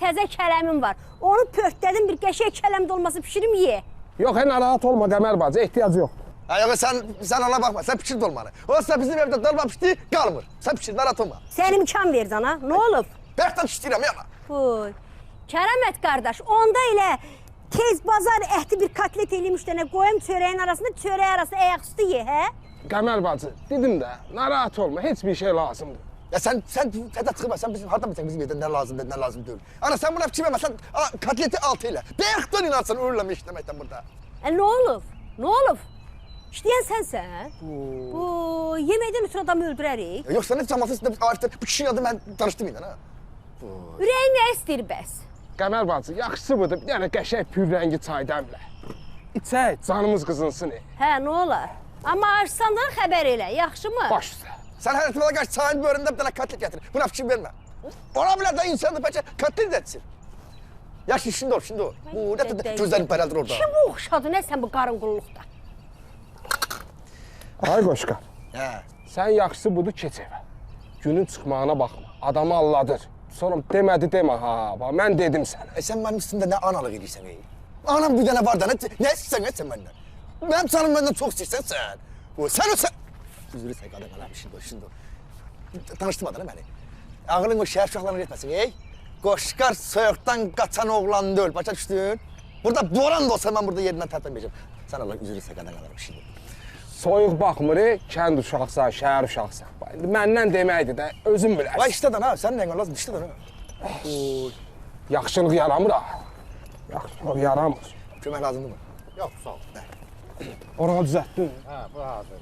təzə kələmim var. Onu pörtlədim, bir qəşəng kələmdə olması pişirim ye. Yox, narahat olma Qəmər bacı, ehtiyacı yoxdur. Yox, sən ona baxma, sən pişir dolmanı. Olsa bizim evdə dolma pişdi, qalmır. Sən pişir, narahat olma. Sən imkan ver cana, nə olub? Bərkdən pişdirəm yana. Buy. Kərəmət qardaş, onda elə tez bazar əhti bir kotlet eləyim üstünə qoyum çörəyin arasında, çörək arasında ayaqüstü ye, hə? Qəmər bacı, dedim də, narahat olma, heç bir şey lazımdır. Ya sən tədə çıxırma, sən hardan bilsən bizim evdə nə lazımdır, nə lazım deyil. Ana, sən buna fikir vermə, sən kotleti altı ilə. Bərkdən inansan, ölürləmə işləməkdən burada. Nə olub? Nə olub? İşləyən sənsən? Bu, yeməkdən ötürü adamı öldürərik. Yox, sən heç cəmasın Arifdə bu kişinin adı mən danışdım ilə, ha? Ürəyin nə istəyir bəs? Qəmər bacı, yaxşısı budur, bir dənə qəşəng pürrəngi çay dəmlə. İçək, canımız qızınsın. Hə, nə olar? Amma arsandan xəbər elə, yaxşımı? Baş üstə. Sən hər ehtimala qarşı çayın böhründə bir dənə kotlet gətir. Buna fikir vermə. Ona bilər də insandır, bəlkə kotlet də etsin. Yaş, şimdi ol. Bu, nə gözlərini bərəldir orada. Kim oxşadı, nə sən bu qarın qulluqda? Ay qoşqar, Hə. sən yaxşısı budur, keç evə. Günün çıxmağına baxma, adamı alladır. Sonra demədi demə, ha, bax, mən dedim sənə. Sən mənim üstümdə nə analıq edirsən, ey? Anam bir dənə var da, nə istəyirsən sən məndən? Mənim canım məndən çox istəyirsən sən. Sən o sən... Üzülü sən qadın qalam, şimdi o. Tanışdırmadın məni. Ağılın o şəhər uşaqlarına etməsin, ey? Qoşqar soyuqdan qaçan oğlan deyil, başa düşdün? Burada boran da olsa mən burada yerindən tərpənməyəcəm. Sən Allah üzülü sən qadın qalam, şimdi. Soyuq baxmır, kənd uşaqsan, şəhər uşaqsan. Məndən deməkdir də, özün bilərsən. Vay işlədən ha, sənin rəngin lazım, işlədən ha. Yaxşılıq yaramır ha. Yaxşılıq yaramır. Kömək lazımdır mı? Yox, sağ ol. Oranı düzəltdin. Hə, bu hazır.